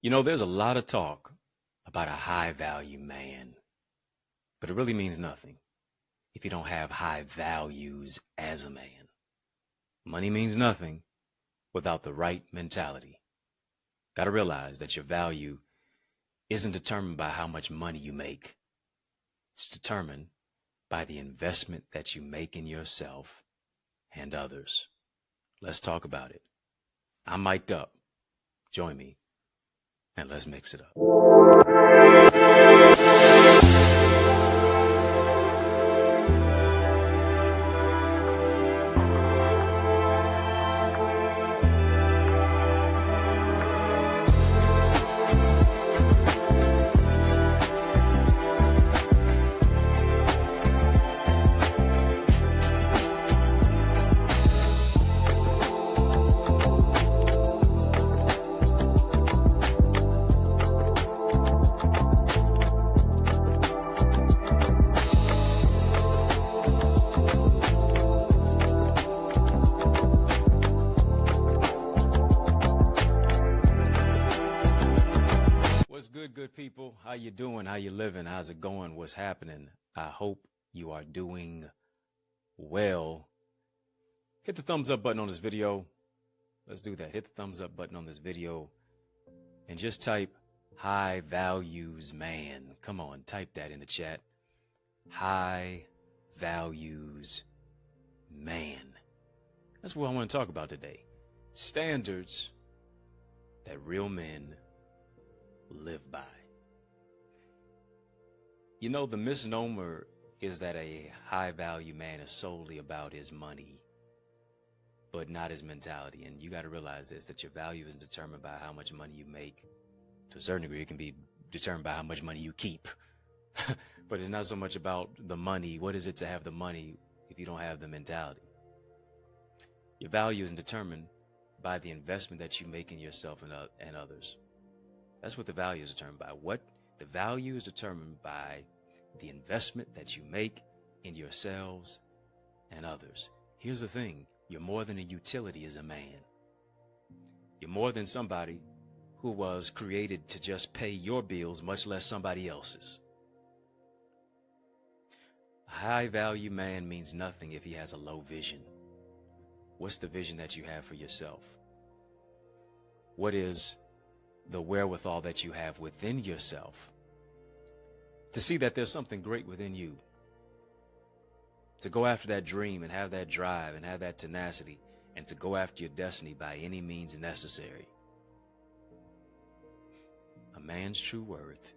You know, there's a lot of talk about a high value man, but it really means nothing if you don't have high values as a man. Money means nothing without the right mentality. Got to realize that your value isn't determined by how much money you make. It's determined by the investment that you make in yourself and others. Let's talk about it. I'm mic'd up. Join me and let's mix it up. What's good people? How you doing? How you living? How's it going? What's happening? I hope you are doing well. Hit the thumbs up button on this video. Let's do that. Hit the thumbs up button on this video and just type high values man. Come on, type that in the chat. High values man. That's what I want to talk about today. Standards that real men live by. You know, the misnomer is that a high value man is solely about his money, but not his mentality. And you got to realize this, that your value isn't determined by how much money you make. To a certain degree, it can be determined by how much money you keep. But it's not so much about the money. What is it to have the money if you don't have the mentality? Your value isn't determined by the investment that you make in yourself and others. That's what the value is determined by. What the value is determined by the investment that you make in yourselves and others. Here's the thing. You're more than a utility as a man. You're more than somebody who was created to just pay your bills, much less somebody else's. A high value man means nothing if he has a low vision. What's the vision that you have for yourself? What is the wherewithal that you have within yourself to see that there's something great within you, to go after that dream and have that drive and have that tenacity and to go after your destiny by any means necessary? A man's true worth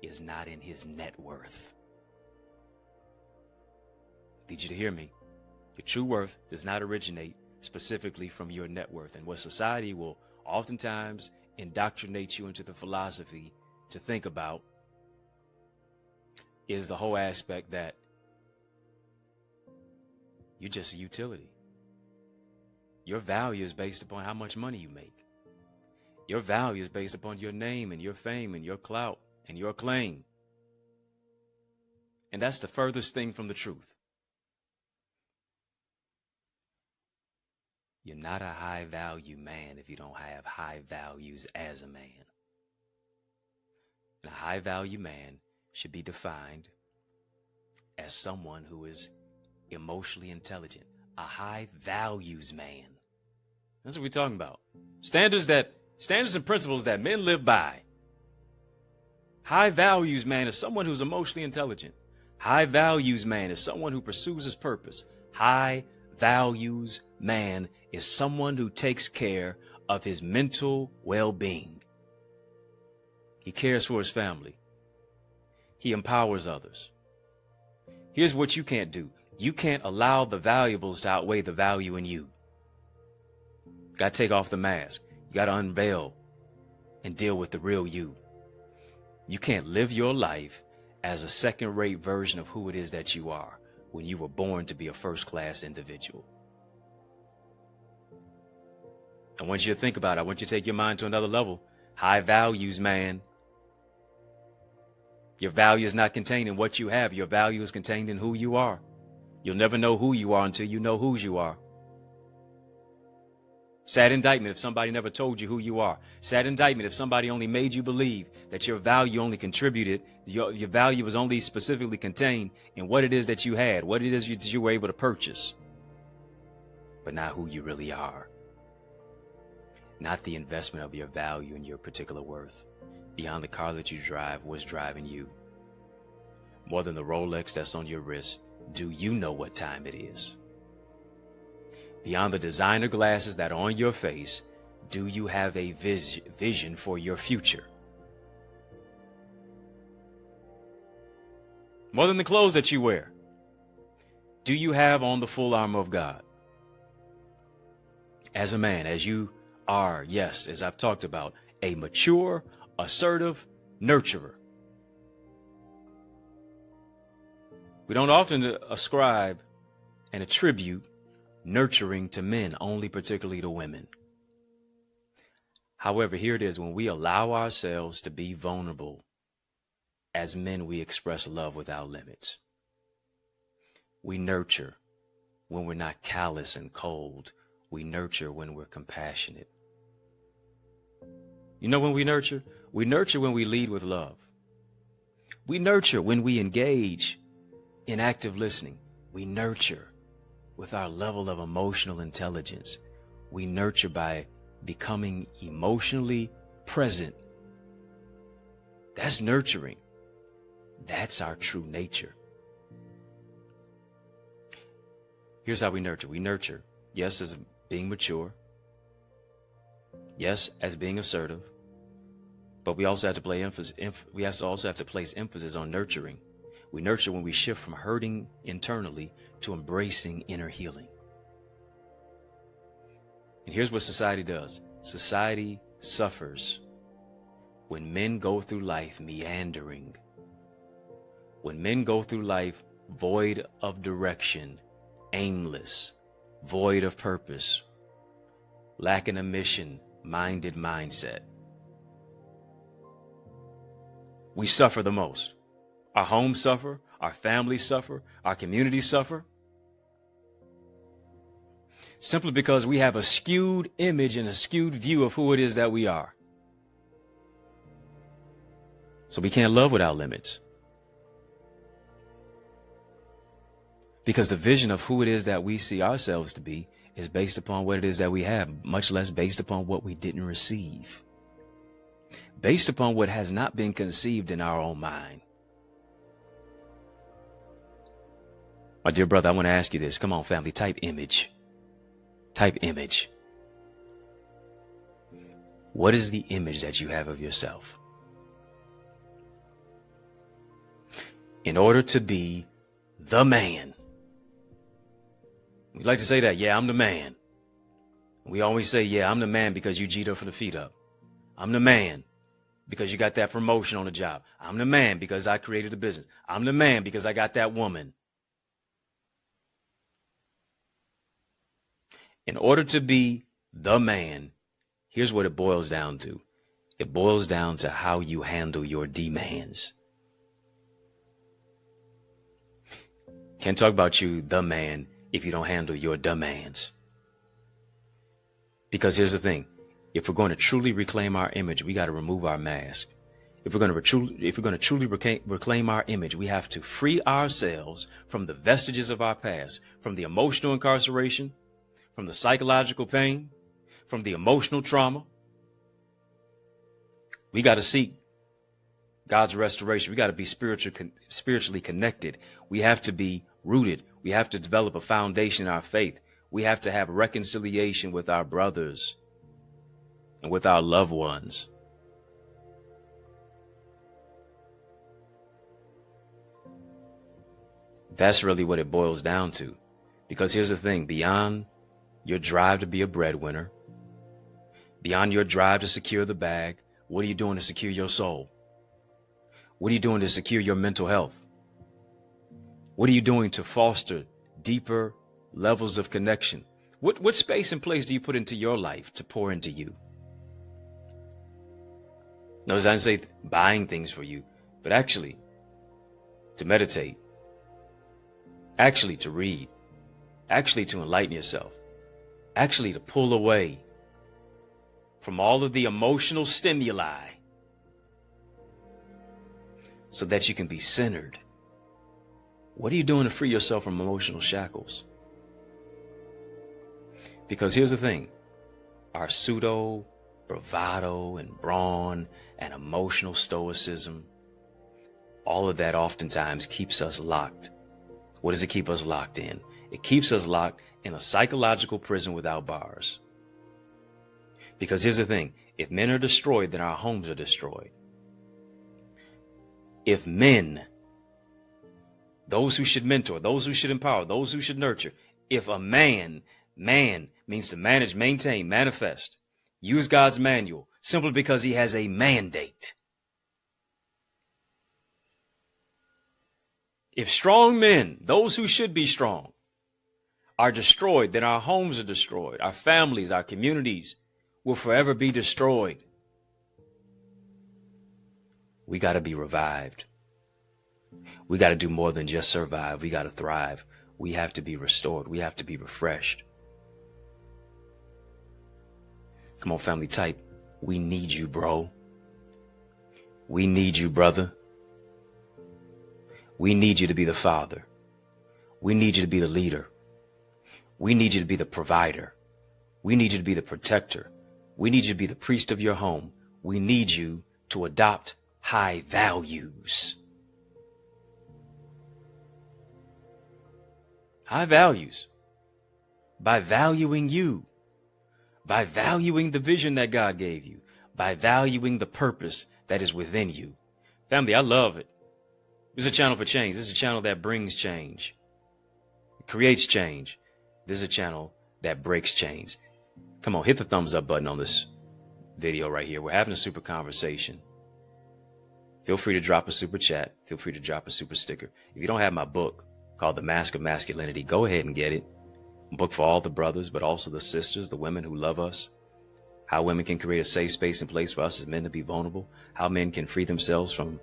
is not in his net worth. I need you to hear me. Your true worth does not originate specifically from your net worth. And what society will oftentimes indoctrinate you into the philosophy to think about is the whole aspect that you're just a utility. Your value is based upon how much money you make. Your value is based upon your name and your fame and your clout and your claim. And that's the furthest thing from the truth. You're not a high value man if you don't have high values as a man. And a high value man should be defined as someone who is emotionally intelligent. A high values man. That's what we're talking about. Standards and principles that men live by. High values man is someone who's emotionally intelligent. High values man is someone who pursues his purpose. High values man is someone who takes care of his mental well-being. He cares for his family. He empowers others. Here's what you can't do. You can't allow the valuables to outweigh the value in you. Got to take off the mask. You got to unveil and deal with the real you. You can't live your life as a second-rate version of who it is that you are when you were born to be a first-class individual. I want you to think about it. I want you to take your mind to another level. High values, man. Your value is not contained in what you have. Your value is contained in who you are. You'll never know who you are until you know whose you are. Sad indictment if somebody never told you who you are. Sad indictment if somebody only made you believe that your value only contributed, your value was only specifically contained in what it is that you had, what it is that you were able to purchase, but not who you really are. Not the investment of your value and your particular worth. Beyond the car that you drive, what's driving you? More than the Rolex that's on your wrist, do you know what time it is? Beyond the designer glasses that are on your face, do you have a vision for your future? More than the clothes that you wear, do you have on the full armor of God? As a man, as you are, yes, as I've talked about, a mature, assertive nurturer. We don't often ascribe and attribute nurturing to men, only particularly to women. However, here it is, when we allow ourselves to be vulnerable, as men, we express love without limits. We nurture when we're not callous and cold. We nurture when we're compassionate. You know when we nurture? We nurture when we lead with love. We nurture when we engage in active listening. We nurture with our level of emotional intelligence. We nurture by becoming emotionally present. That's nurturing. That's our true nature. Here's how we nurture. We nurture, yes, as being mature. Yes, as being assertive. But we also have to place emphasis on nurturing. We nurture when we shift from hurting internally to embracing inner healing. And here's what society does. Society suffers when men go through life meandering. When men go through life void of direction, aimless, void of purpose, lacking a mission-minded mindset. We suffer the most. Our homes suffer, our families suffer, our communities suffer. Simply because we have a skewed image and a skewed view of who it is that we are. So we can't love without limits. Because the vision of who it is that we see ourselves to be is based upon what it is that we have, much less based upon what we didn't receive. Based upon what has not been conceived in our own mind. My dear brother, I want to ask you this. Come on, family, type image. Type image. What is the image that you have of yourself? In order to be the man. We like to say that, yeah, I'm the man. We always say, yeah, I'm the man because you G'd up for the feet up. I'm the man because you got that promotion on the job. I'm the man because I created a business. I'm the man because I got that woman. In order to be the man, here's what it boils down to. It boils down to how you handle your demands. Can't talk about you, the man, if you don't handle your demands. Because here's the thing. If we're going to truly reclaim our image, we got to remove our mask. If we're going to truly reclaim our image, we have to free ourselves from the vestiges of our past, from the emotional incarceration, from the psychological pain, from the emotional trauma. We got to seek God's restoration. We got to be spiritually connected. We have to be rooted. We have to develop a foundation in our faith. We have to have reconciliation with our brothers and with our loved ones. That's really what it boils down to. Because here's the thing, beyond your drive to be a breadwinner, beyond your drive to secure the bag, what are you doing to secure your soul? What are you doing to secure your mental health? What are you doing to foster deeper levels of connection? What space and place do you put into your life to pour into you? Notice I didn't say buying things for you, but actually to meditate, actually to read, actually to enlighten yourself, actually to pull away from all of the emotional stimuli so that you can be centered. What are you doing to free yourself from emotional shackles? Because here's the thing, our pseudo bravado and brawn and emotional stoicism, all of that oftentimes keeps us locked. What does it keep us locked in? It keeps us locked in a psychological prison without bars. Because here's the thing, if men are destroyed, then our homes are destroyed. If men, those who should mentor, those who should empower, those who should nurture, if a man means to manage, maintain, manifest, use God's manual simply because he has a mandate. If strong men, those who should be strong, are destroyed, then our homes are destroyed. Our families, our communities will forever be destroyed. We got to be revived. We got to do more than just survive. We got to thrive. We have to be restored. We have to be refreshed. Come on, family type. We need you, bro. We need you, brother. We need you to be the father. We need you to be the leader. We need you to be the provider. We need you to be the protector. We need you to be the priest of your home. We need you to adopt high values. High values. By valuing you. By valuing the vision that God gave you. By valuing the purpose that is within you. Family, I love it. This is a channel for change. This is a channel that brings change. It creates change. This is a channel that breaks chains. Come on, hit the thumbs up button on this video right here. We're having a super conversation. Feel free to drop a super chat. Feel free to drop a super sticker. If you don't have my book called The Mask of Masculinity, go ahead and get it. A book for all the brothers, but also the sisters, the women who love us. How women can create a safe space and place for us as men to be vulnerable. How men can free themselves from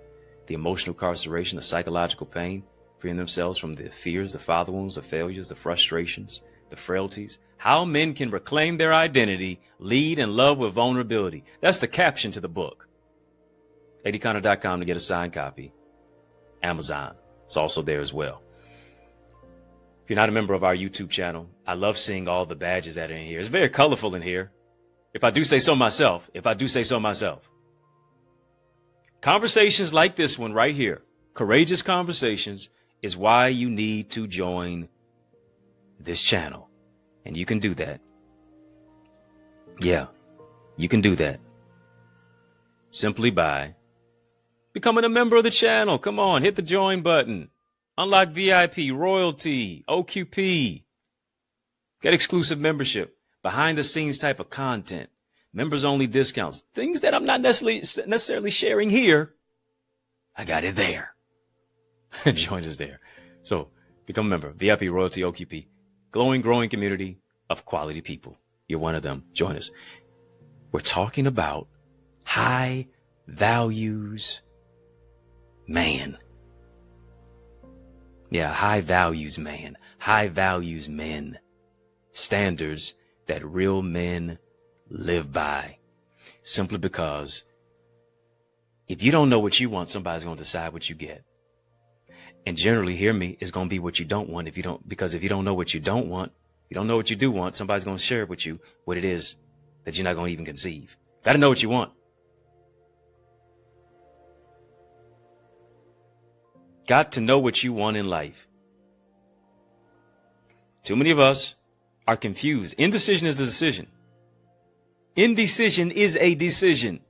the emotional incarceration, the psychological pain, freeing themselves from the fears, the father wounds, the failures, the frustrations, the frailties. How men can reclaim their identity, lead and love with vulnerability. That's the caption to the book. EddieConnor.com to get a signed copy. Amazon. It's also there as well. If you're not a member of our YouTube channel, I love seeing all the badges that are in here. It's very colorful in here. If I do say so myself. Conversations like this one right here, courageous conversations, is why you need to join this channel. And you can do that. Yeah, you can do that. Simply by becoming a member of the channel. Come on, hit the join button. Unlock VIP, royalty, OQP. Get exclusive membership, behind the scenes type of content. Members only discounts, things that I'm not necessarily sharing here. I got it there. Join us there. So become a member. VIP, royalty, OQP. Glowing, growing community of quality people. You're one of them. Join us. We're talking about high values man. Yeah, high values man. High values men. Standards that real men live by. Simply because if you don't know what you want, somebody's going to decide what you get. And generally, hear me, it's going to be what you don't want. Because if you don't know what you don't want, you don't know what you do want, somebody's going to share with you what it is that you're not going to even conceive. Got to know what you want. Got to know what you want in life. Too many of us are confused. Indecision is the decision. Indecision is a decision.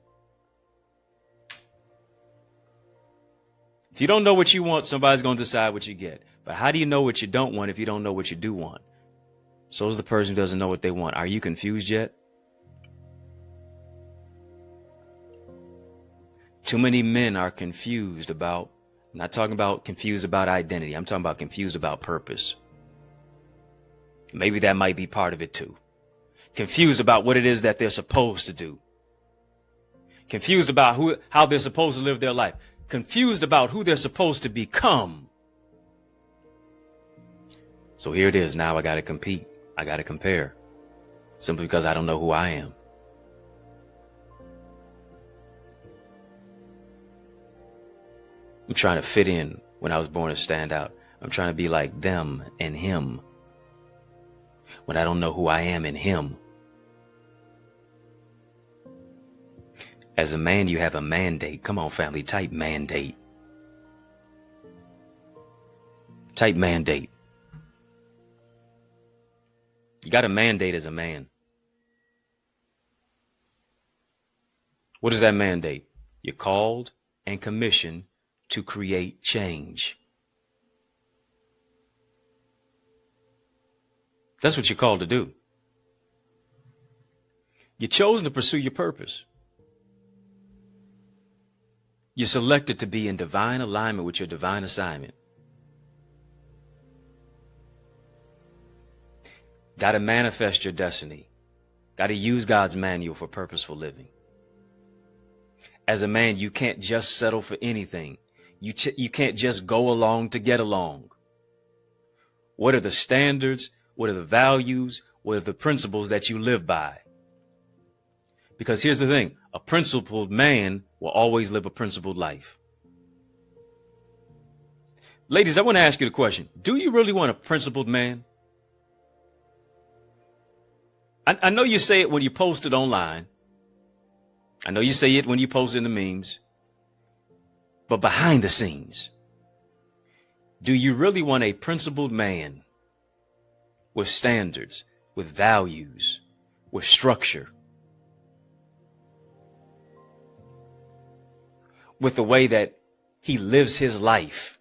If you don't know what you want, somebody's going to decide what you get. But how do you know what you don't want if you don't know what you do want? So is the person who doesn't know what they want. Are you confused yet? Too many men are confused about, I'm not talking about confused about identity. I'm talking about confused about purpose. Maybe that might be part of it too. Confused about what it is that they're supposed to do. Confused about how they're supposed to live their life. Confused about who they're supposed to become. So here it is. Now I got to compete. I got to compare. Simply because I don't know who I am. I'm trying to fit in when I was born to stand out. I'm trying to be like them and him when I don't know who I am in him. As a man, you have a mandate. Come on, family, type mandate. Type mandate. You got a mandate as a man. What is that mandate? You're called and commissioned to create change. That's what you're called to do. You're chosen to pursue your purpose. You're selected to be in divine alignment with your divine assignment. Got to manifest your destiny. Got to use God's manual for purposeful living. As a man, you can't just settle for anything. You can't just go along to get along. What are the standards? What are the values? What are the principles that you live by? Because here's the thing, a principled man will always live a principled life. Ladies, I want to ask you the question. Do you really want a principled man? I know you say it when you post it online. I know you say it when you post in the memes. But behind the scenes, do you really want a principled man with standards, with values, with structure, with the way that he lives his life?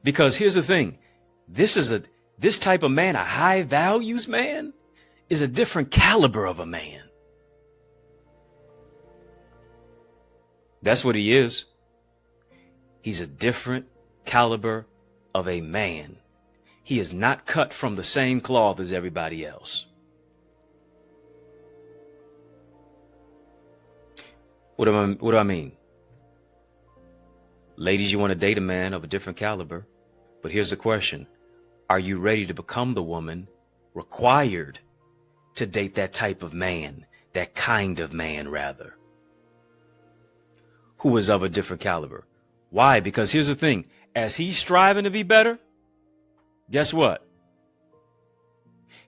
Because here's the thing, this type of man, a high values man, is a different caliber of a man. That's what he is. He's a different caliber of a man. He is not cut from the same cloth as everybody else. What do I mean? Ladies, you want to date a man of a different caliber, but here's the question. Are you ready to become the woman required to date that type of man, that kind of man rather, who is of a different caliber? Why? Because here's the thing. As he's striving to be better, guess what?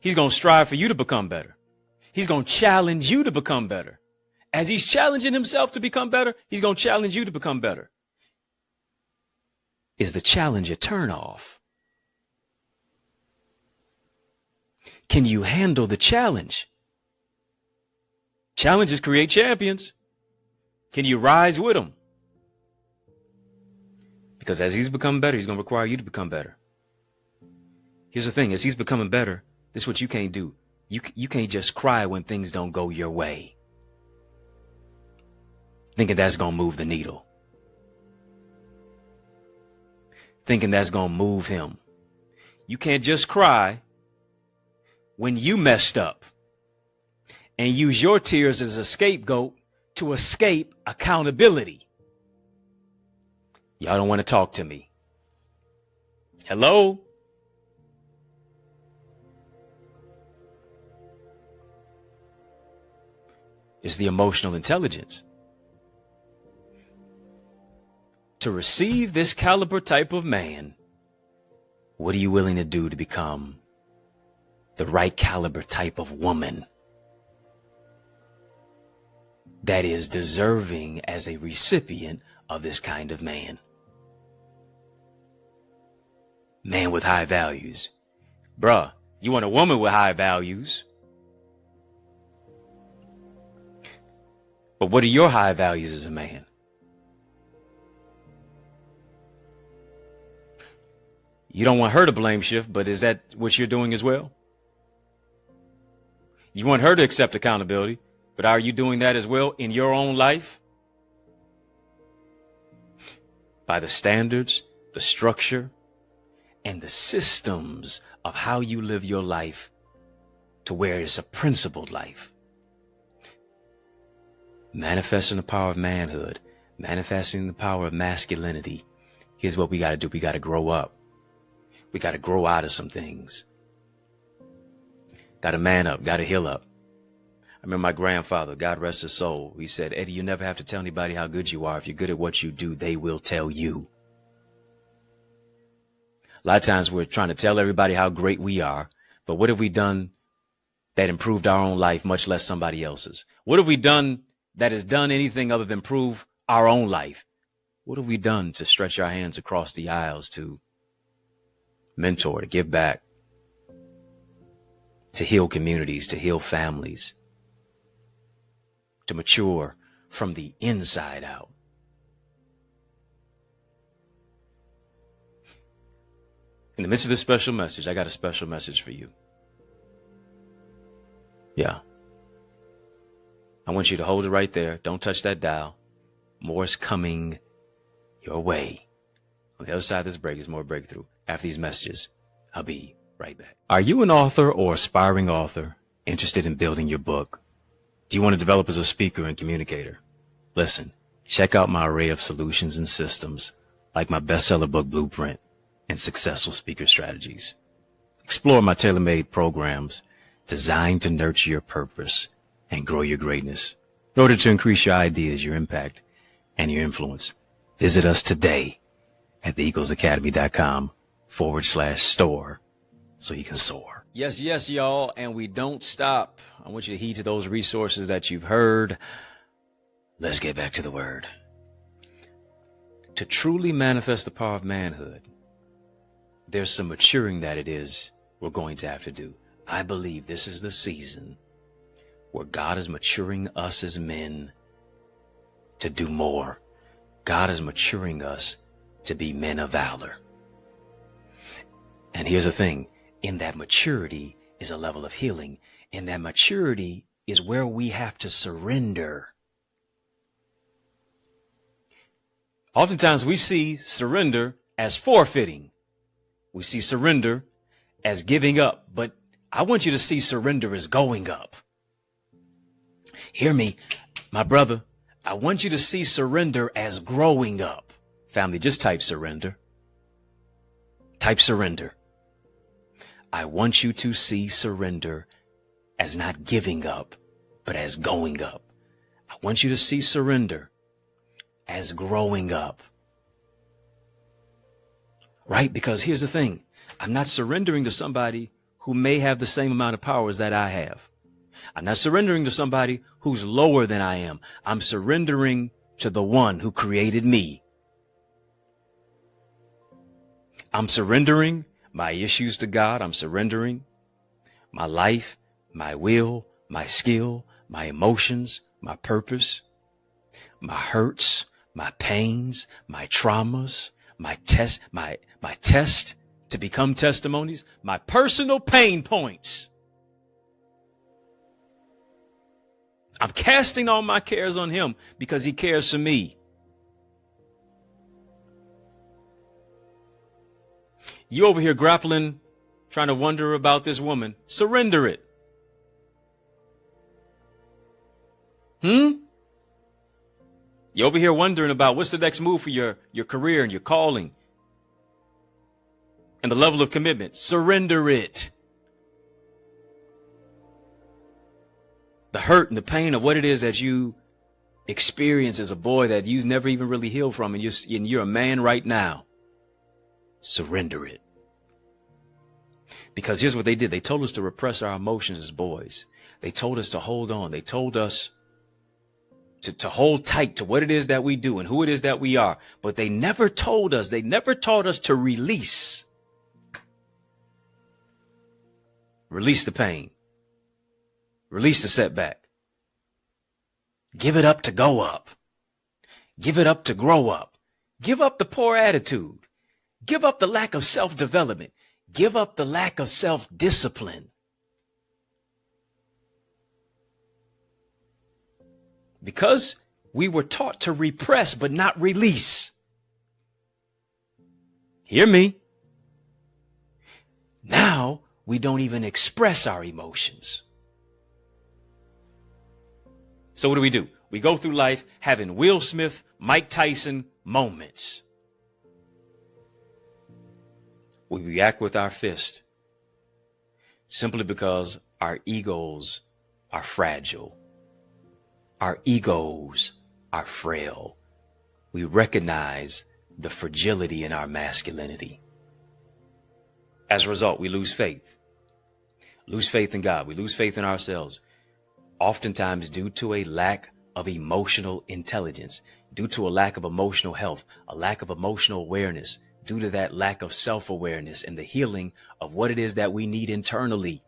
He's going to strive for you to become better. He's going to challenge you to become better. As he's challenging himself to become better, he's going to challenge you to become better. Is the challenge a turnoff? Can you handle the challenge? Challenges create champions. Can you rise with him? Because as he's becoming better, he's going to require you to become better. Here's the thing. As he's becoming better, this is what you can't do. You can't just cry when things don't go your way, thinking that's going to move the needle, thinking that's going to move him. You can't just cry when you messed up and use your tears as a scapegoat to escape accountability. Y'all don't want to talk to me. Hello? It's the emotional intelligence. To receive this caliber type of man, what are you willing to do to become the right caliber type of woman that is deserving as a recipient of this kind of man? Man with high values. Bruh, you want a woman with high values. But what are your high values as a man? You don't want her to blame shift, but is that what you're doing as well? You want her to accept accountability, but are you doing that as well in your own life? By the standards, the structure, and the systems of how you live your life to where it's a principled life. Manifesting the power of manhood, manifesting the power of masculinity. Here's what we got to do. We got to grow up. We got to grow out of some things. Got to man up, got to heal up. remember my grandfather, God rest his soul, he said, Eddie, you never have to tell anybody how good you are. If you're good at what you do, they will tell you. A lot of times we're trying to tell everybody how great we are, but what have we done that improved our own life, much less somebody else's? What have we done that has done anything other than improve our own life? What have we done to stretch our hands across the aisles, to mentor, to give back, to heal communities, to heal families, to mature from the inside out? In the midst of this special message, I got a special message for you. Yeah. I want you to hold it right there. Don't touch that dial. More's coming your way. On the other side of this break is more breakthrough. After these messages, I'll be right back. Are you an author or aspiring author interested in building your book? Do you want to develop as a speaker and communicator? Listen, check out my array of solutions and systems like my bestseller book blueprint and successful speaker strategies. Explore my tailor-made programs designed to nurture your purpose and grow your greatness in order to increase your ideas, your impact, and your influence. Visit us today at theeaglesacademy.com/store so you can soar. Yes, yes, y'all. And we don't stop. I want you to heed to those resources that you've heard. Let's get back to the word. To truly manifest the power of manhood, there's some maturing that we're going to have to do. I believe this is the season where God is maturing us as men to do more. God is maturing us to be men of valor. And here's the thing. In that maturity is a level of healing. In that maturity is where we have to surrender. Oftentimes we see surrender as forfeiting. We see surrender as giving up, but I want you to see surrender as going up. Hear me, my brother. I want you to see surrender as growing up. Family, just type surrender. Type surrender. I want you to see surrender as not giving up, but as going up. I want you to see surrender as growing up. Right? Because here's the thing. I'm not surrendering to somebody who may have the same amount of powers that I have. I'm not surrendering to somebody who's lower than I am. I'm surrendering to the one who created me. I'm surrendering my issues to God. I'm surrendering my life, my will, my skill, my emotions, my purpose, my hurts, my pains, my traumas, my test to become testimonies, my personal pain points. I'm casting all my cares on him because he cares for me. You over here grappling, trying to wonder about this woman. Surrender it. You over here wondering about what's the next move for your career and your calling and the level of commitment. Surrender it. The hurt and the pain of what it is that you experience as a boy that you never even really healed from, and you're a man right now. Surrender it. Because here's what they did. They told us to repress our emotions as boys. They told us to hold on. They told us to hold tight to what it is that we do and who it is that we are. But they never taught us to release. Release the pain. Release the setback. Give it up to go up. Give it up to grow up. Give up the poor attitude. Give up the lack of self-development. Give up the lack of self-discipline. Because we were taught to repress but not release. Hear me. Now we don't even express our emotions. So what do? We go through life having Will Smith, Mike Tyson moments. We react with our fist simply because our egos are fragile. Our egos are frail. We recognize the fragility in our masculinity. As a result, we lose faith. Lose faith in God. We lose faith in ourselves. Oftentimes due to a lack of emotional intelligence, due to a lack of emotional health, a lack of emotional awareness, due to that lack of self-awareness and the healing of what it is that we need internally.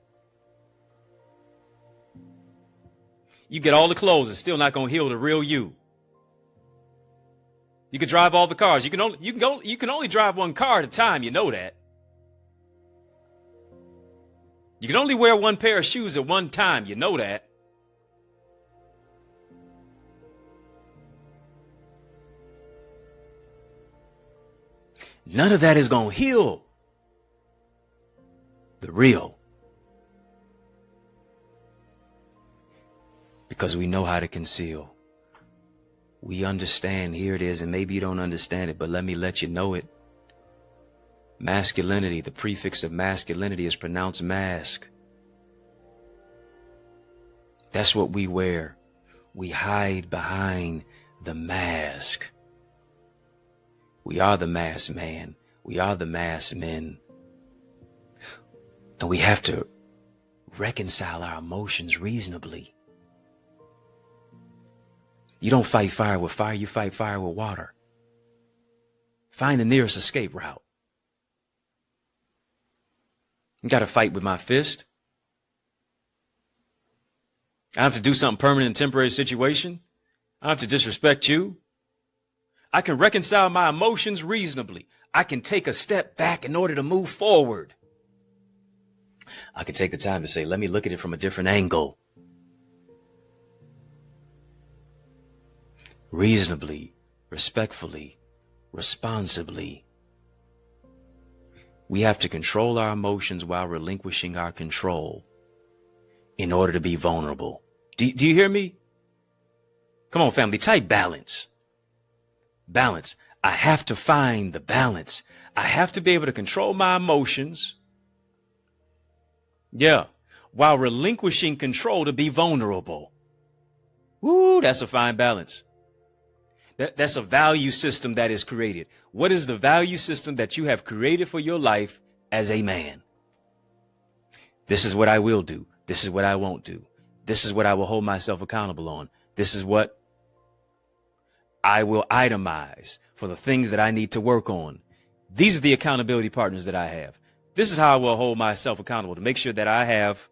You get all the clothes, it's still not going to heal the real you. You can drive all the cars. You can only drive one car at a time. You know that. You can only wear one pair of shoes at one time. You know that. None of that is going to heal the real. Because we know how to conceal. We understand, here it is, and maybe you don't understand it, but let me let you know it. Masculinity, the prefix of masculinity is pronounced mask. That's what we wear. We hide behind the mask. We are the masked man. We are the masked men. And we have to reconcile our emotions reasonably. You don't fight fire with fire, you fight fire with water. Find the nearest escape route. You got to fight with my fist. I have to do something permanent and temporary situation. I have to disrespect you. I can reconcile my emotions reasonably. I can take a step back in order to move forward. I can take the time to say, let me look at it from a different angle. Reasonably, respectfully, responsibly. We have to control our emotions while relinquishing our control in order to be vulnerable. Do you hear me? Come on, family, type balance. Balance. I have to find the balance. I have to be able to control my emotions. Yeah. While relinquishing control to be vulnerable. Woo, that's a fine balance. That's a value system that is created. What is the value system that you have created for your life as a man? This is what I will do. This is what I won't do. This is what I will hold myself accountable on. This is what I will itemize for the things that I need to work on. These are the accountability partners that I have. This is how I will hold myself accountable to make sure that I have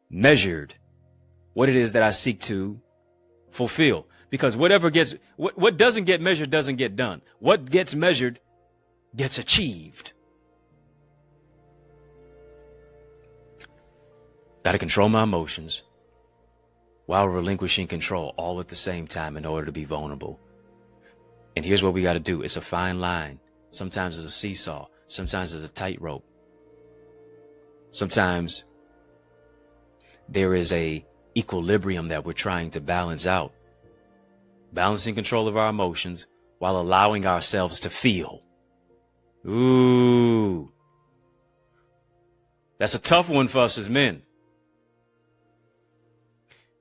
measured what it is that I seek to fulfill. Because what doesn't get measured doesn't get done. What gets measured gets achieved. Got to control my emotions while relinquishing control all at the same time in order to be vulnerable. And here's what we got to do. It's a fine line. Sometimes it's a seesaw. Sometimes it's a tightrope. Sometimes there is a equilibrium that we're trying to balance out. Balancing control of our emotions while allowing ourselves to feel. Ooh. That's a tough one for us as men.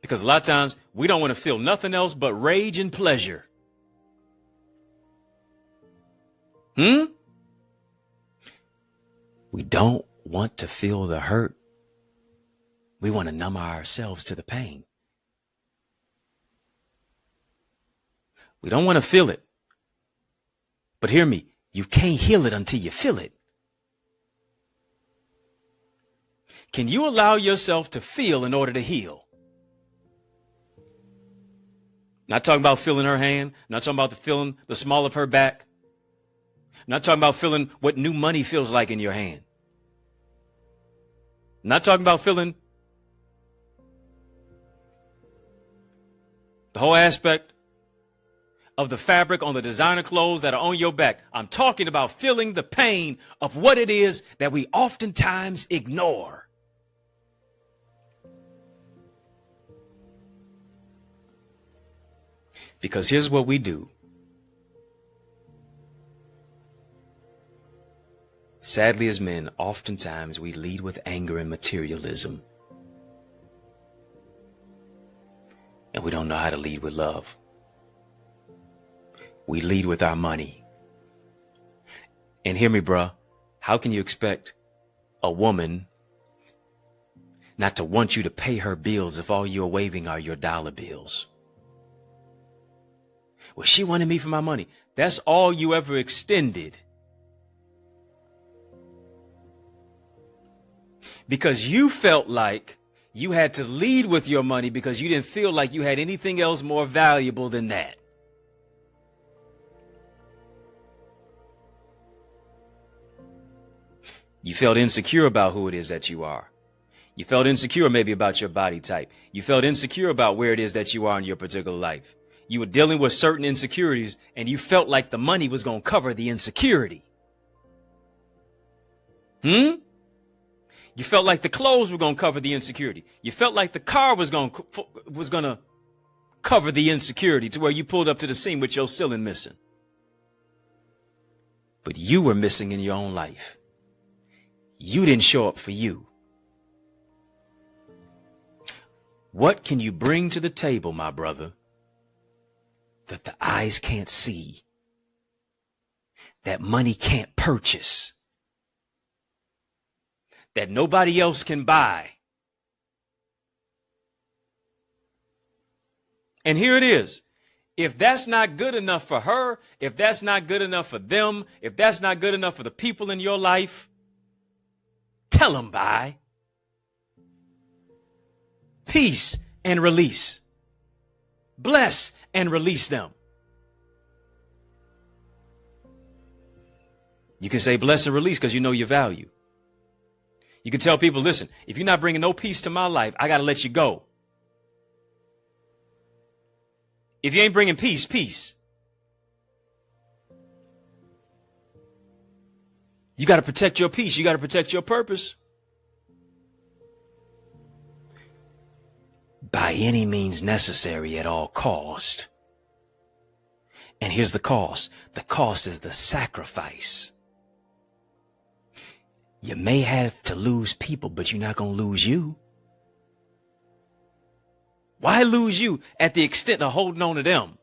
Because a lot of times we don't want to feel nothing else but rage and pleasure. We don't want to feel the hurt. We want to numb ourselves to the pain. We don't want to feel it. But hear me, you can't heal it until you feel it. Can you allow yourself to feel in order to heal? Not talking about feeling her hand, not talking about feeling the small of her back. Not talking about feeling what new money feels like in your hand. Not talking about feeling the whole aspect of the fabric on the designer clothes that are on your back. I'm talking about feeling the pain of what it is that we oftentimes ignore. Because here's what we do. Sadly, as men, oftentimes we lead with anger and materialism. and we don't know how to lead with love. We lead with our money. And hear me, bruh, how can you expect a woman not to want you to pay her bills if all you're waving are your dollar bills? Well, she wanted me for my money. That's all you ever extended. Because you felt like you had to lead with your money because you didn't feel like you had anything else more valuable than that. You felt insecure about who it is that you are. You felt insecure maybe about your body type. You felt insecure about where it is that you are in your particular life. You were dealing with certain insecurities and you felt like the money was going to cover the insecurity. You felt like the clothes were going to cover the insecurity. You felt like the car was going to cover the insecurity to where you pulled up to the scene with your ceiling missing. But you were missing in your own life. You didn't show up for you. What can you bring to the table, my brother, that the eyes can't see, that money can't purchase, that nobody else can buy? And here it is. If that's not good enough for her, if that's not good enough for them, if that's not good enough for the people in your life, tell them bye. Peace and release. Bless and release them. You can say bless and release because you know your value. You can tell people, listen, if you're not bringing no peace to my life, I got to let you go. If you ain't bringing peace, peace. You got to protect your peace. You got to protect your purpose. By any means necessary at all cost. And here's the cost. The cost is the sacrifice. You may have to lose people, but you're not going to lose you. Why lose you at the extent of holding on to them?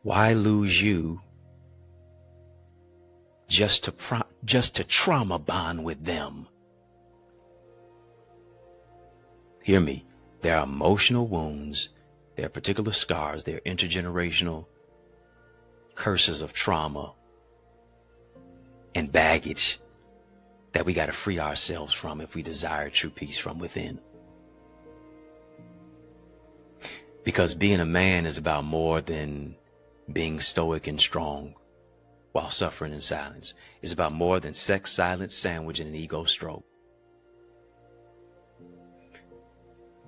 Why lose you just to trauma bond with them? Hear me. There are emotional wounds. There are particular scars. There are intergenerational curses of trauma and baggage that we got to free ourselves from if we desire true peace from within. Because being a man is about more than being stoic and strong while suffering in silence. It's about more than sex, silence, sandwich, and an ego stroke.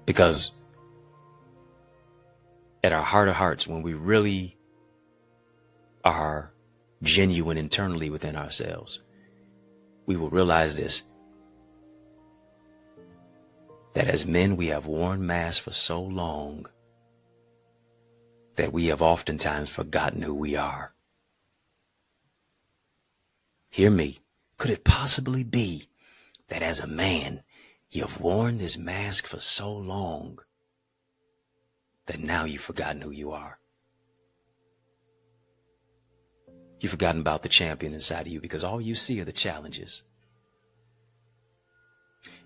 Because at our heart of hearts, when we really are genuine internally within ourselves, we will realize this, that as men we have worn masks for so long that we have oftentimes forgotten who we are. Hear me. Could it possibly be that as a man, you've worn this mask for so long that now you've forgotten who you are? You've forgotten about the champion inside of you because all you see are the challenges.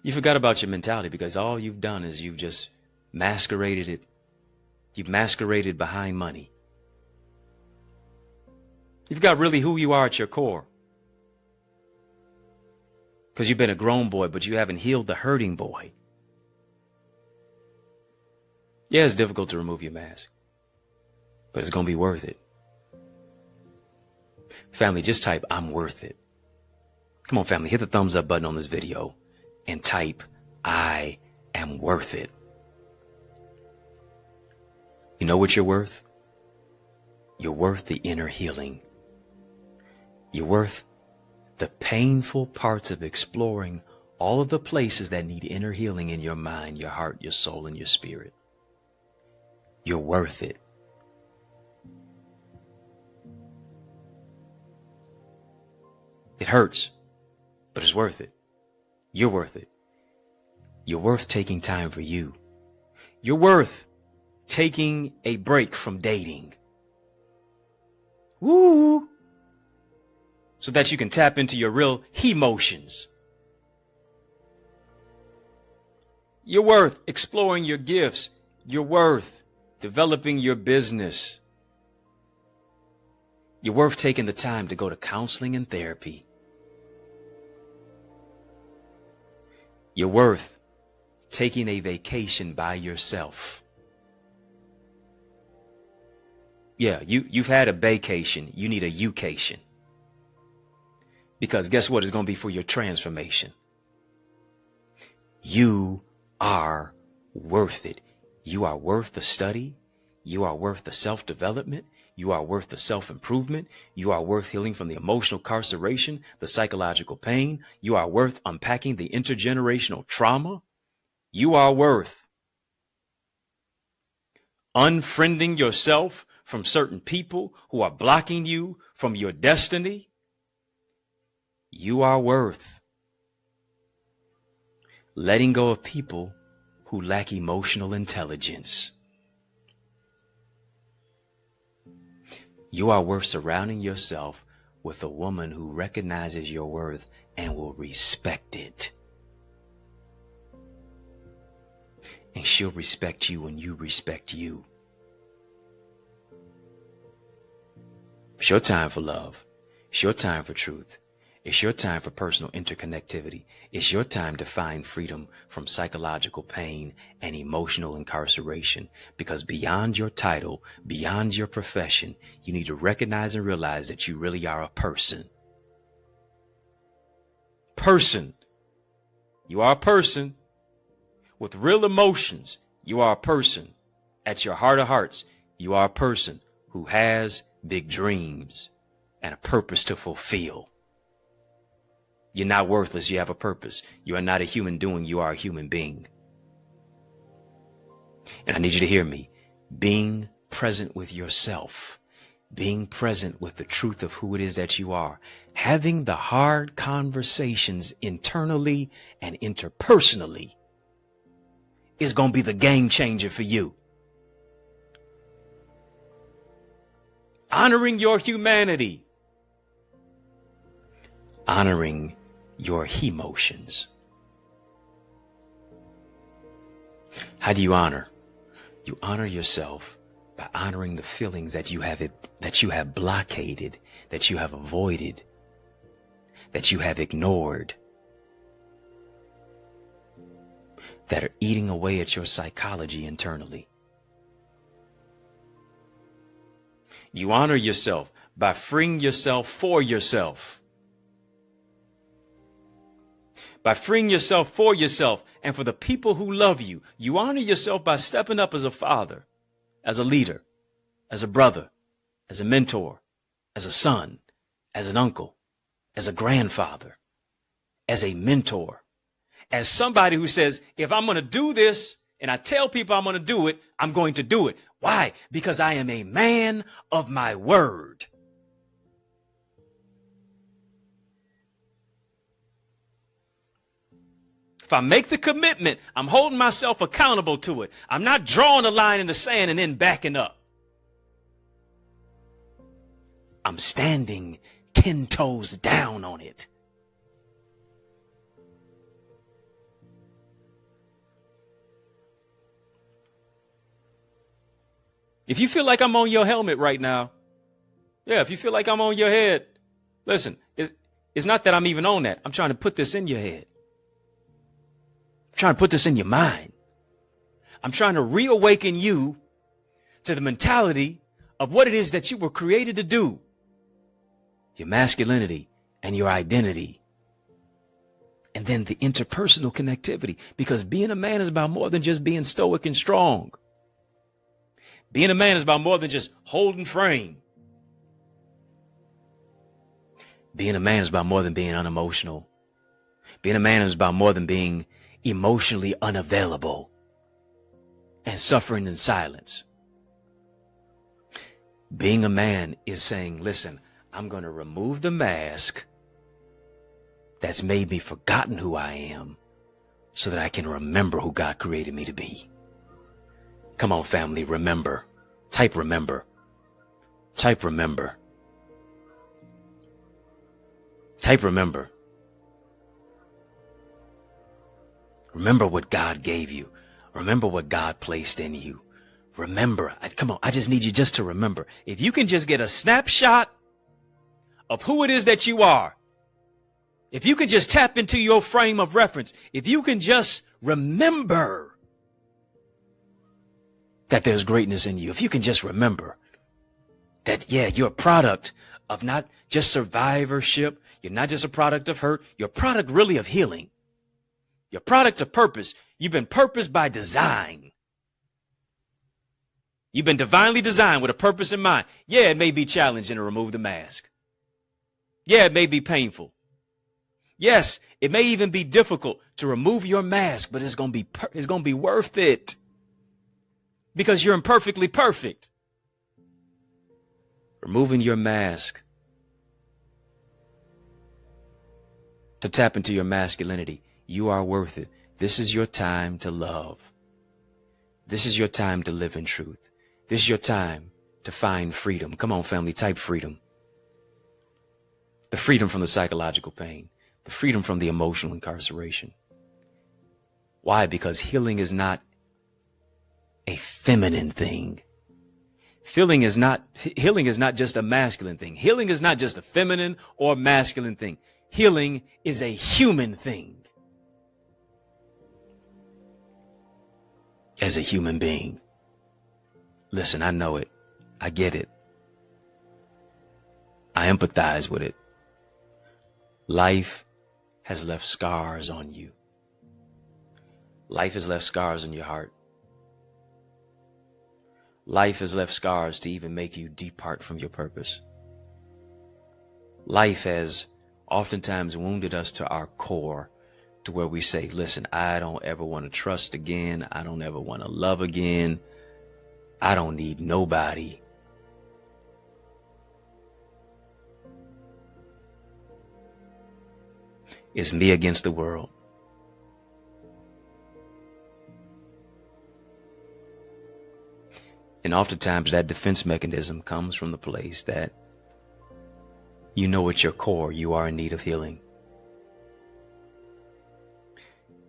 You forgot about your mentality because all you've done is you've just masqueraded it. You've masqueraded behind money. You forgot really who you are at your core. Because you've been a grown boy, but you haven't healed the hurting boy. Yeah, it's difficult to remove your mask, but it's going to be worth it. Family, just type, I'm worth it. Come on, family, hit the thumbs up button on this video and type, I am worth it. You know what you're worth? You're worth the inner healing. You're worth the painful parts of exploring all of the places that need inner healing in your mind, your heart, your soul, and your spirit. You're worth it. It hurts, but it's worth it. You're worth it. You're worth taking time for you. You're worth taking a break from dating. Woo! So that you can tap into your real emotions. You're worth exploring your gifts. You're worth developing your business. You're worth taking the time to go to counseling and therapy. You're worth taking a vacation by yourself. Yeah, you've had a vacation. You need a you-cation. Because guess what? It's going to be for your transformation. You are worth it. You are worth the study. You are worth the self-development. You are worth the self-improvement. You are worth healing from the emotional incarceration, the psychological pain. You are worth unpacking the intergenerational trauma. You are worth unfriending yourself from certain people who are blocking you from your destiny. You are worth letting go of people who lack emotional intelligence. You are worth surrounding yourself with a woman who recognizes your worth and will respect it. And she'll respect you when you respect you. It's your time for love. It's your time for truth. It's your time for personal interconnectivity. It's your time to find freedom from psychological pain and emotional incarceration. Because beyond your title, beyond your profession, you need to recognize and realize that you really are a person. Person. You are a person with real emotions. You are a person. At your heart of hearts, you are a person who has big dreams and a purpose to fulfill. You're not worthless. You have a purpose. You are not a human doing. You are a human being. And I need you to hear me. Being present with yourself, being present with the truth of who it is that you are, having the hard conversations internally and interpersonally is going to be the game changer for you. Honoring your humanity. Honoring your emotions. How do you honor? You honor yourself by honoring the feelings that you have blockaded, that you have avoided, that you have ignored, that are eating away at your psychology internally. You honor yourself by freeing yourself for yourself. By freeing yourself for yourself and for the people who love you. You honor yourself by stepping up as a father, as a leader, as a brother, as a mentor, as a son, as an uncle, as a grandfather, as a mentor, as somebody who says, if I'm going to do this and I tell people I'm going to do it, I'm going to do it. Why? Because I am a man of my word. If I make the commitment, I'm holding myself accountable to it. I'm not drawing a line in the sand and then backing up. I'm standing 10 toes down on it. If you feel like I'm on your helmet right now, if you feel like I'm on your head, listen, it's not that I'm even on that. I'm trying to put this in your head. I'm trying to put this in your mind. I'm trying to reawaken you to the mentality of what it is that you were created to do. Your masculinity and your identity. And then the interpersonal connectivity. Because being a man is about more than just being stoic and strong. Being a man is about more than just holding frame. Being a man is about more than being unemotional. Being a man is about more than being emotionally unavailable and suffering in silence. Being a man is saying, listen, I'm going to remove the mask that's made me forgotten who I am so that I can remember who God created me to be. Come on, family, remember. Type remember. Type remember. Type remember. Remember what God gave you. Remember what God placed in you. Remember. Come on, I just need you just to remember. If you can just get a snapshot of who it is that you are, if you can just tap into your frame of reference, if you can just remember that there's greatness in you, if you can just remember that, yeah, you're a product of not just survivorship, you're not just a product of hurt, you're a product really of healing. You're a product of purpose. You've been purposed by design. You've been divinely designed with a purpose in mind. Yeah, it may be challenging to remove the mask. Yeah, it may be painful. Yes, it may even be difficult to remove your mask, but it's going to be worth it because you're imperfectly perfect. Removing your mask to tap into your masculinity. You are worth it. This is your time to love. This is your time to live in truth. This is your time to find freedom. Come on, family, type freedom. The freedom from the psychological pain. The freedom from the emotional incarceration. Why? Because healing is not a feminine thing. Healing is not just a masculine thing. Healing is not just a feminine or masculine thing. Healing is a human thing. As a human being. Listen, I know it. I get it. I empathize with it. Life has left scars on you. Life has left scars on your heart. Life has left scars to even make you depart from your purpose. Life has oftentimes wounded us to our core, to where we say, listen, I don't ever want to trust again. I don't ever want to love again. I don't need nobody. It's me against the world. And oftentimes that defense mechanism comes from the place that you know at your core you are in need of healing.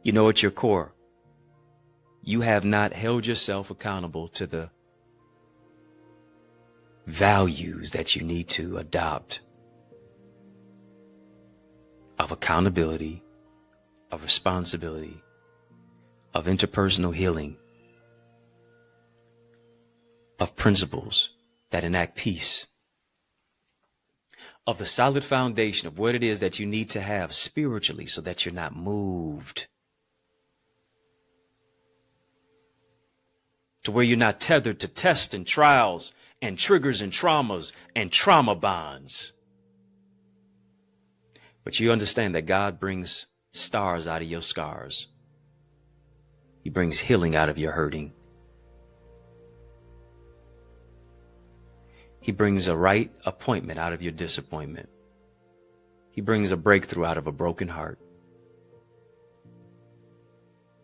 You know at your core you have not held yourself accountable to the values that you need to adopt of accountability, of responsibility, of interpersonal healing, of principles that enact peace, of the solid foundation of what it is that you need to have spiritually so that you're not moved, to where you're not tethered to tests and trials and triggers and traumas and trauma bonds. But you understand that God brings stars out of your scars. He brings healing out of your hurting. He brings a right appointment out of your disappointment. He brings a breakthrough out of a broken heart.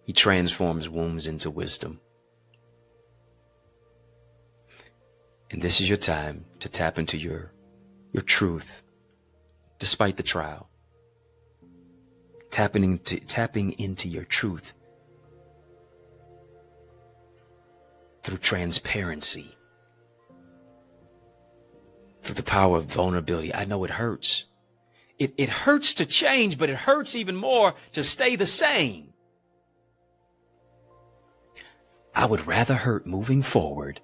He transforms wounds into wisdom. And this is your time to tap into your truth, despite the trial. Tapping into your truth through transparency, through the power of vulnerability. I know it hurts. It hurts to change, but it hurts even more to stay the same. I would rather hurt moving forward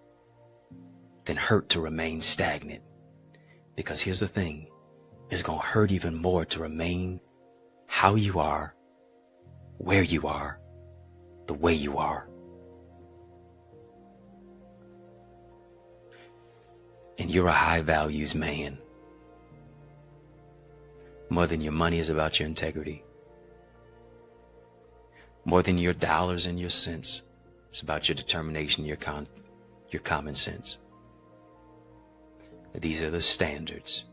than hurt to remain stagnant. Because here's the thing, it's going to hurt even more to remain how you are, where you are, the way you are. And you're a high values man. More than your money is about your integrity. More than your dollars and your cents, it's about your determination, your common sense. These are the standards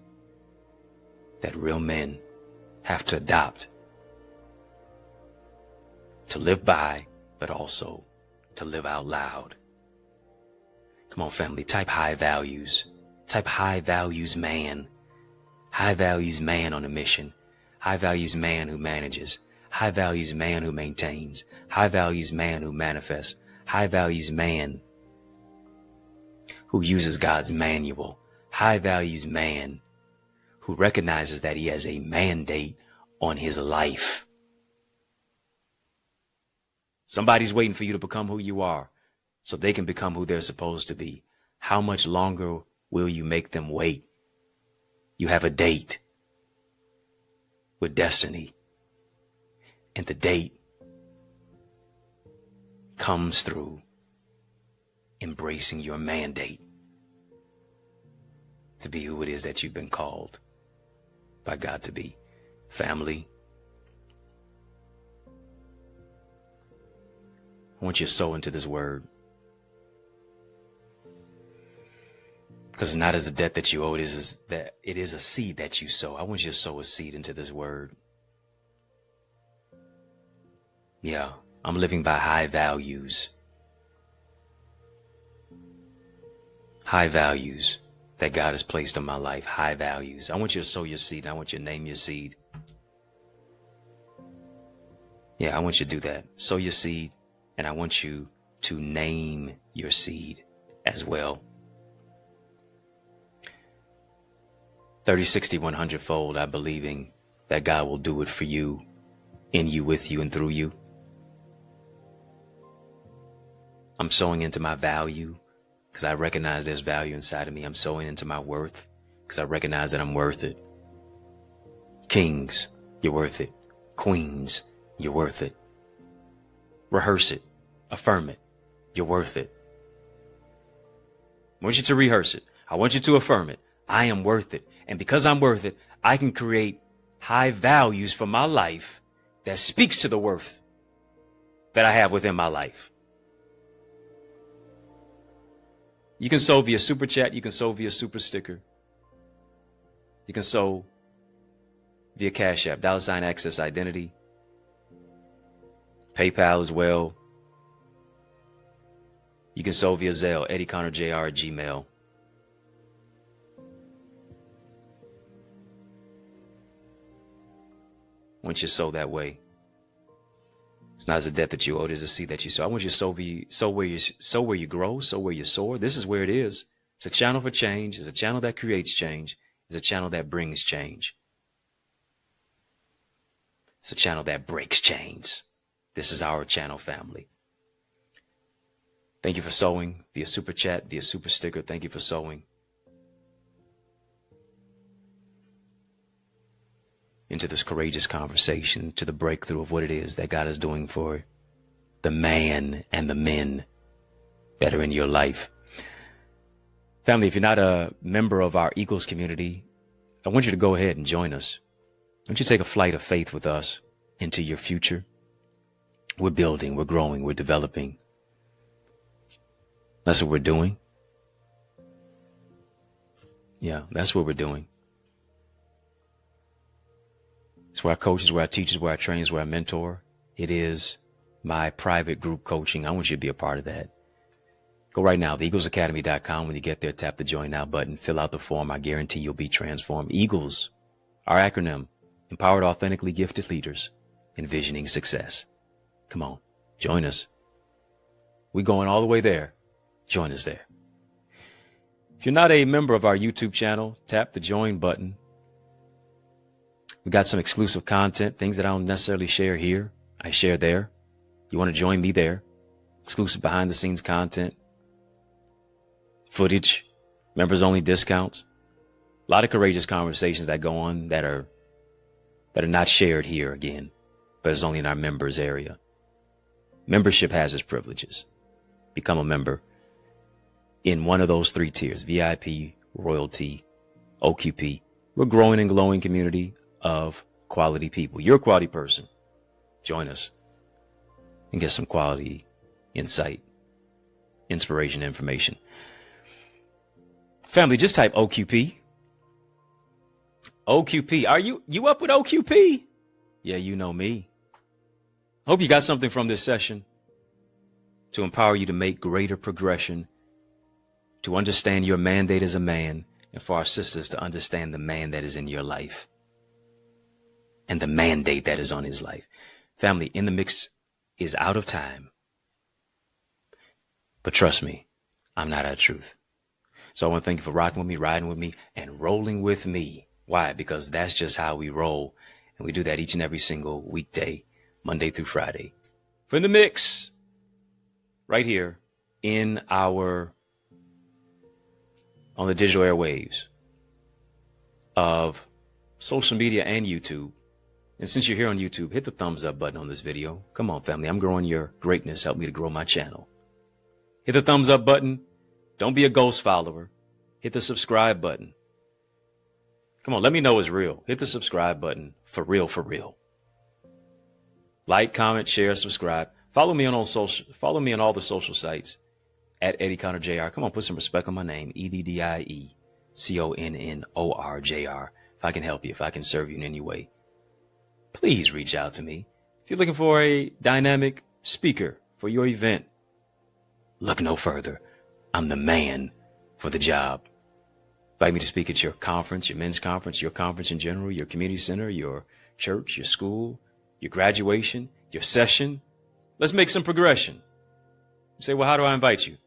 that real men have to adopt to live by, but also to live out loud. Come on, family, type high values. Type high values man. High values man on a mission. High values man who manages. High values man who maintains. High values man who manifests. High values man who uses God's manual. High values man who recognizes that he has a mandate on his life. Somebody's waiting for you to become who you are so they can become who they're supposed to be. How much longer will you make them wait? You have a date with destiny, and the date comes through embracing your mandate to be who it is that you've been called by God to be. Family, I want you to sow into this word, because not as a debt that you owe, it is a seed that you sow. I want you to sow a seed into this word. Yeah, I'm living by high values. High values that God has placed in my life. High values. I want you to sow your seed. I want you to name your seed. Yeah, I want you to do that. Sow your seed, and I want you to name your seed as well. 30, 60, 100 fold. I'm believing that God will do it for you, in you, with you, and through you. I'm sowing into my value because I recognize there's value inside of me. I'm sowing into my worth because I recognize that I'm worth it. Kings, you're worth it. Queens, you're worth it. Rehearse it. Affirm it. You're worth it. I want you to rehearse it. I want you to affirm it. I am worth it. And because I'm worth it, I can create high values for my life that speaks to the worth that I have within my life. You can sow via super chat. You can sow via super sticker. You can sow via Cash App, $Access Identity, PayPal as well. You can sow via Zelle, EddieConnorJr at Gmail. I want you to sow that way. It's not as a debt that you owe, it is a seed that you sow. I want you to sow where you grow, sow where you soar. This is where it is. It's a channel for change. It's a channel that creates change. It's a channel that brings change. It's a channel that breaks chains. This is our channel, family. Thank you for sowing via super chat, via super sticker. Thank you for sowing into this courageous conversation, to the breakthrough of what it is that God is doing for the man and the men that are in your life. Family, if you're not a member of our Eagles community, I want you to go ahead and join us. I want you to take a flight of faith with us into your future. We're building, we're growing, we're developing. That's what we're doing. Yeah, that's what we're doing. It's where I coach, it's where I teach, it's where I train, it's where I mentor. It is my private group coaching. I want you to be a part of that. Go right now, theeaglesacademy.com. When you get there, tap the Join Now button, fill out the form. I guarantee you'll be transformed. Eagles, our acronym, empowered, authentically gifted leaders, envisioning success. Come on, join us. We're going all the way there. Join us there. If you're not a member of our YouTube channel, tap the Join button. We got some exclusive content, things that I don't necessarily share here. I share there. You want to join me there? Exclusive behind the scenes content, footage, members only discounts. A lot of courageous conversations that go on that are not shared here again, but it's only in our members area. Membership has its privileges. Become a member in one of those three tiers: VIP, Royalty, OQP. We're growing and glowing community of quality people. You're a quality person. Join us and get some quality insight, inspiration, information. Family, just type OQP OQP. Are you up with OQP? Yeah, you know me. Hope you got something from this session to empower you to make greater progression, to understand your mandate as a man, and for our sisters to understand the man that is in your life and the mandate that is on his life. Family, In the Mix is out of time. But trust me, I'm not out of truth. So I want to thank you for rocking with me, riding with me, and rolling with me. Why? Because that's just how we roll. And we do that each and every single weekday, Monday through Friday. For In the Mix, right here on the digital airwaves of social media and YouTube. And since you're here on YouTube, hit the thumbs up button on this video. Come on, family. I'm growing your greatness. Help me to grow my channel. Hit the thumbs up button. Don't be a ghost follower. Hit the subscribe button. Come on, let me know it's real. Hit the subscribe button. For real, for real. Like, comment, share, subscribe. Follow me on all the social sites at EddieConnorJr. Come on, put some respect on my name. EddieConnorJr. If I can help you, if I can serve you in any way, please reach out to me. If you're looking for a dynamic speaker for your event, look no further. I'm the man for the job. Invite me to speak at your conference, your men's conference, your conference in general, your community center, your church, your school, your graduation, your session. Let's make some progression. You say, well, how do I invite you?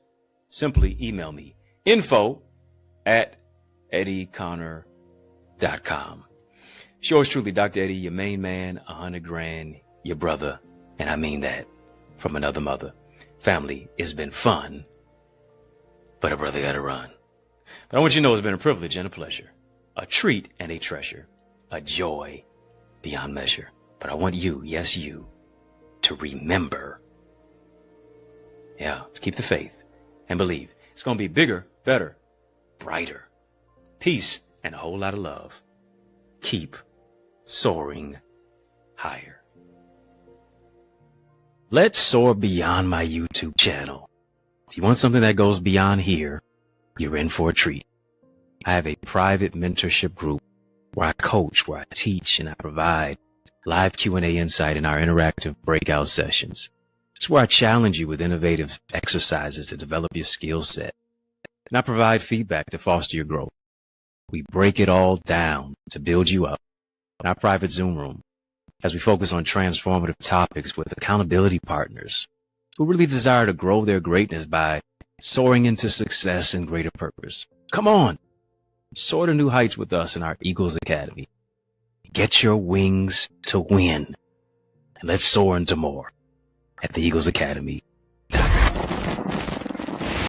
Simply email me, info@EddieConnor.com. It's yours truly, Dr. Eddie, your main man, 100 grand, your brother, and I mean that, from another mother. Family, it's been fun, but a brother gotta run. But I want you to know it's been a privilege and a pleasure, a treat and a treasure, a joy beyond measure. But I want you, yes you, to remember, to keep the faith and believe. It's going to be bigger, better, brighter, peace, and a whole lot of love. Keep soaring higher. Let's soar beyond my YouTube channel. If you want something that goes beyond here, you're in for a treat. I have a private mentorship group where I coach, where I teach, and I provide live Q&A insight in our interactive breakout sessions. It's where I challenge you with innovative exercises to develop your skill set. And I provide feedback to foster your growth. We break it all down to build you up in our private Zoom room as we focus on transformative topics with accountability partners who really desire to grow their greatness by soaring into success and greater purpose. Come on, soar to new heights with us in our Eagles Academy. Get your wings to win, and let's soar into more at the Eagles Academy.